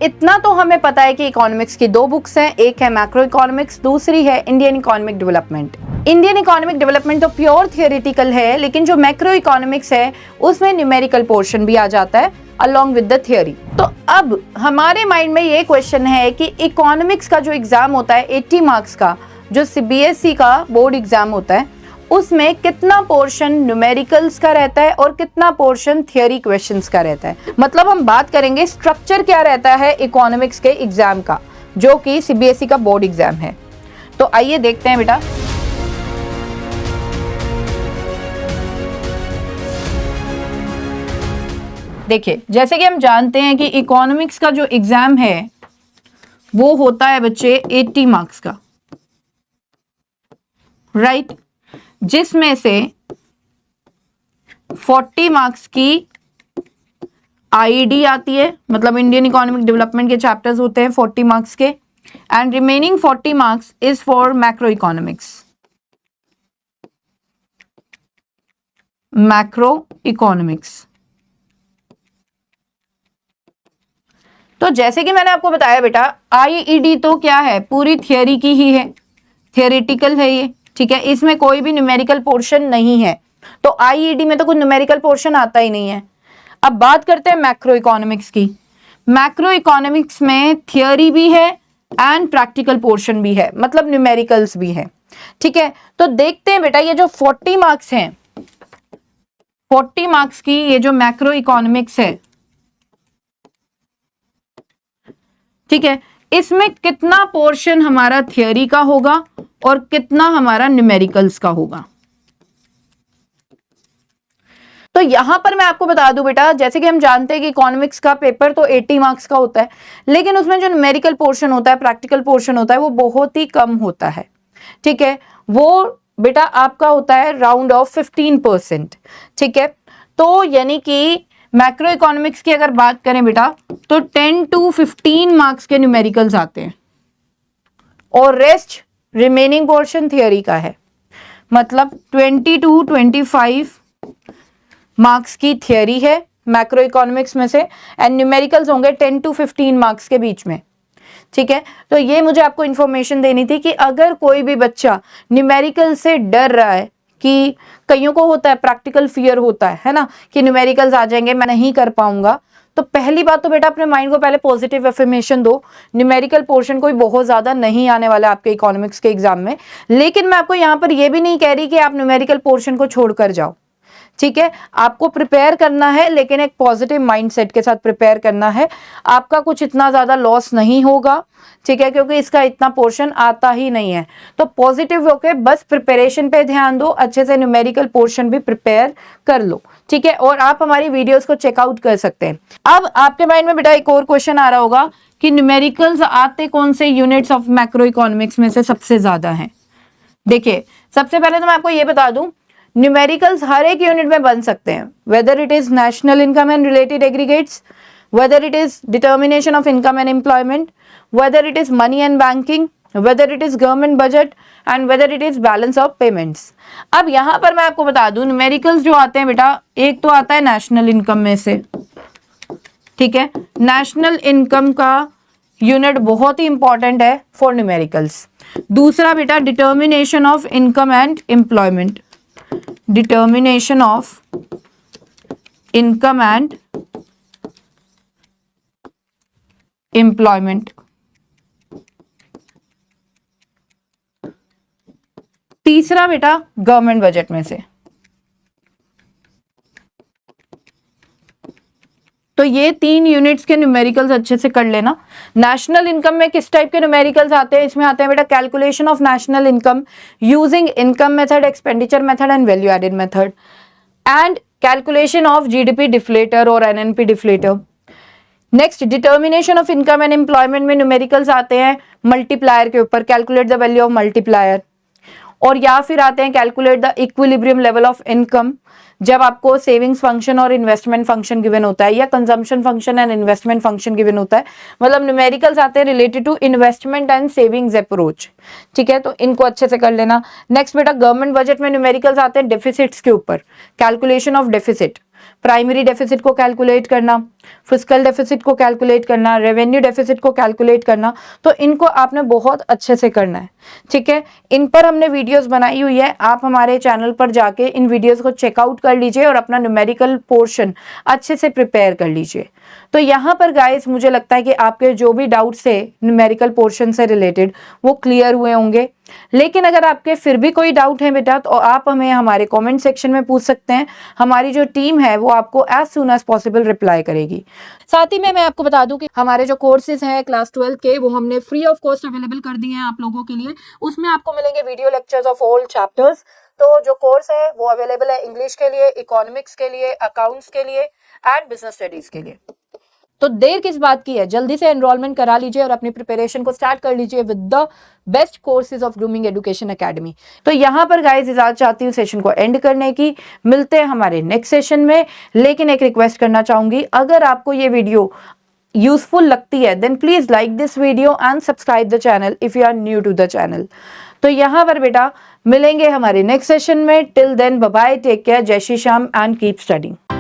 इतना तो हमें पता है कि इकोनॉमिक्स की दो बुक्स हैं, एक है मैक्रो इकोनॉमिक्स, दूसरी है Indian economic development. Indian economic development तो प्योर थियोरेटिकल है, लेकिन जो मैक्रो इकोनॉमिक्स है उसमें न्यूमेरिकल पोर्शन भी आ जाता है अलॉन्ग विद द थियोरी। तो अब हमारे माइंड में ये क्वेश्चन है कि इकोनॉमिक्स का जो एग्जाम होता है 80 मार्क्स का, जो सीबीएसई का बोर्ड एग्जाम होता है, उसमें कितना पोर्शन न्यूमेरिकल्स का रहता है और कितना पोर्शन थियरी क्वेश्चंस का रहता है। मतलब हम बात करेंगे स्ट्रक्चर क्या रहता है इकोनॉमिक्स के एग्जाम का, जो कि सीबीएसई का बोर्ड एग्जाम है। तो आइए देखते हैं बेटा। देखिए, जैसे कि हम जानते हैं कि इकोनॉमिक्स का जो एग्जाम है वो होता है बच्चे 80 मार्क्स का, राइट, जिसमें से 40 मार्क्स की आईईडी आती है, मतलब इंडियन इकोनॉमिक डेवलपमेंट के चैप्टर्स होते हैं 40 मार्क्स के, and remaining 40 marks is for macro economics. Macro economics. तो जैसे कि मैंने आपको बताया बेटा, आईईडी तो क्या है, पूरी थियरी की ही है, थियोरेटिकल है ये, ठीक है, इसमें कोई भी न्यूमेरिकल पोर्शन नहीं है। तो आईईडी में तो कोई न्यूमेरिकल पोर्शन आता ही नहीं है। अब बात करते हैं मैक्रो इकोनॉमिक्स की। मैक्रो इकोनॉमिक्स में थियरी भी है एंड प्रैक्टिकल पोर्शन भी है, मतलब न्यूमेरिकल्स भी है, ठीक है। तो देखते हैं बेटा, ये जो 40 मार्क्स हैं, 40 मार्क्स की ये जो मैक्रो इकोनॉमिक्स है, ठीक है, इसमें कितना पोर्शन हमारा थियरी का होगा और कितना हमारा न्यूमेरिकल्स का होगा। तो यहां पर मैं आपको बता दूं बेटा, जैसे कि हम जानते हैं कि इकोनॉमिक्स का पेपर तो 80 मार्क्स का होता है, लेकिन उसमें जो न्यूमेरिकल पोर्शन होता है, प्रैक्टिकल पोर्शन होता है, वो बहुत ही कम होता है, ठीक है। वो बेटा आपका होता है राउंड ऑफ 15%, ठीक है। तो यानी कि मैक्रो इकोनॉमिक्स की अगर बात करें बेटा, तो 10 to 15 मार्क्स के न्यूमेरिकल्स आते हैं और रेस्ट रिमेनिंग पोर्शन थियरी का है, मतलब 20 to 25 मार्क्स की थियरी है मैक्रो इकोनॉमिक्स में से, एंड न्यूमेरिकल्स होंगे 10 to 15 मार्क्स के बीच में, ठीक है। तो ये मुझे आपको इंफॉर्मेशन देनी थी कि अगर कोई भी बच्चा न्यूमेरिकल से डर रहा है, कि कईयों को होता है प्रैक्टिकल फियर होता है ना, कि न्यूमेरिकल्स आ जाएंगे, मैं नहीं कर पाऊंगा, तो पहली बात तो बेटा अपने माइंड को पहले पॉजिटिव अफर्मेशन दो, न्यूमेरिकल पोर्शन कोई बहुत ज्यादा नहीं आने वाला है आपके इकोनॉमिक्स के एग्जाम में। लेकिन मैं आपको यहाँ पर यह भी नहीं कह रही कि आप न्यूमेरिकल पोर्शन को छोड़कर जाओ, ठीक है। आपको प्रिपेयर करना है, लेकिन एक पॉजिटिव माइंडसेट के साथ प्रिपेयर करना है। आपका कुछ इतना ज्यादा लॉस नहीं होगा, ठीक है, क्योंकि इसका इतना पोर्शन आता ही नहीं है। तो पॉजिटिव होकर बस प्रिपरेशन पे ध्यान दो, अच्छे से न्यूमेरिकल पोर्शन भी प्रिपेयर कर लो, ठीक है। और आप हमारी वीडियोस को चेकआउट कर सकते हैं। अब आपके माइंड में बेटा एक और क्वेश्चन आ रहा होगा कि न्यूमेरिकल्स आते कौन से यूनिट्स ऑफ मैक्रो इकोनॉमिक्स में से सबसे ज्यादा हैं। देखिए, सबसे पहले तो मैं आपको ये बता दूं, न्यूमेरिकल्स हर एक यूनिट में बन सकते हैं, whether it is national income and related aggregates, whether it is determination of income and employment, whether it is money and banking, whether it is government budget, and whether it is balance of payments. अब यहां पर मैं आपको बता दूं, numericals जो आते हैं बेटा, एक तो आता है नेशनल इनकम में से, ठीक है। नेशनल इनकम का यूनिट बहुत ही इंपॉर्टेंट है फॉर न्यूमेरिकल्स। दूसरा बेटा determination of income and employment, determination of income and employment. तीसरा बेटा गवर्नमेंट बजट में से। तो ये 3 यूनिट्स के न्यूमेरिकल्स अच्छे से कर लेना। नेशनल इनकम में किस टाइप के न्यूमेरिकल्स आते हैं, इसमें आते हैं बेटा calculation of national income using income method, expenditure method and value added method, and calculation of GDP deflator और NNP deflator. Next determination of income and employment में न्यूमेरिकल्स आते हैं मल्टीप्लायर के ऊपर, calculate the value of multiplier, और या फिर आते हैं calculate the equilibrium level of income, जब आपको सेविंग्स फंक्शन और इन्वेस्टमेंट फंक्शन गिवन होता है, या consumption function and investment function given होता है, मतलब न्यूमेरिकल्स आते हैं related to investment and savings approach, ठीक है। तो इनको अच्छे से कर लेना। नेक्स्ट बेटा गवर्नमेंट बजट में न्यूमेरिकल्स आते हैं डेफिसिट्स के ऊपर, calculation of deficit, primary deficit को कैलकुलेट करना, फिस्कल डेफिसिट को कैलकुलेट करना, रेवेन्यू डेफिसिट को कैलकुलेट करना, तो इनको आपने बहुत अच्छे से करना है, ठीक है। इन पर हमने वीडियोस बनाई हुई है, आप हमारे चैनल पर जाके इन वीडियोस को चेकआउट कर लीजिए और अपना न्यूमेरिकल पोर्शन अच्छे से प्रिपेयर कर लीजिए। तो यहाँ पर गाइस मुझे लगता है कि आपके जो भी डाउट्स थे न्यूमेरिकल पोर्शन से रिलेटेड वो क्लियर हुए होंगे। लेकिन अगर आपके फिर भी कोई डाउट है बेटा तो आप हमें हमारे कमेंट सेक्शन में पूछ सकते हैं। हमारी जो टीम है वो आपको as soon as possible reply करेगी। साथ ही में मैं आपको बता दूं कि हमारे जो कोर्सेज हैं क्लास 12 के वो हमने फ्री ऑफ कॉस्ट अवेलेबल कर दिए हैं आप लोगों के लिए। उसमें आपको मिलेंगे video lectures of all chapters. तो जो कोर्स है वो अवेलेबल है इंग्लिश के लिए, इकोनॉमिक्स के लिए, अकाउंट्स के लिए एंड बिजनेस स्टडीज के लिए। तो देर किस बात की है, जल्दी से एनरोलमेंट करा लीजिए और अपनी प्रिपरेशन को स्टार्ट कर लीजिए with the best courses of grooming education academy. तो यहाँ पर गाइस इजाजत चाहती हूँ सेशन को एंड करने की। मिलते हैं हमारे नेक्स्ट सेशन में। लेकिन एक रिक्वेस्ट करना चाहूंगी, अगर आपको ये वीडियो यूजफुल लगती है then please like this video and subscribe the channel if you are new to the channel. तो यहाँ पर बेटा मिलेंगे हमारे नेक्स्ट सेशन में। Till then bye bye, take care, जय Shri Shyam and keep studying.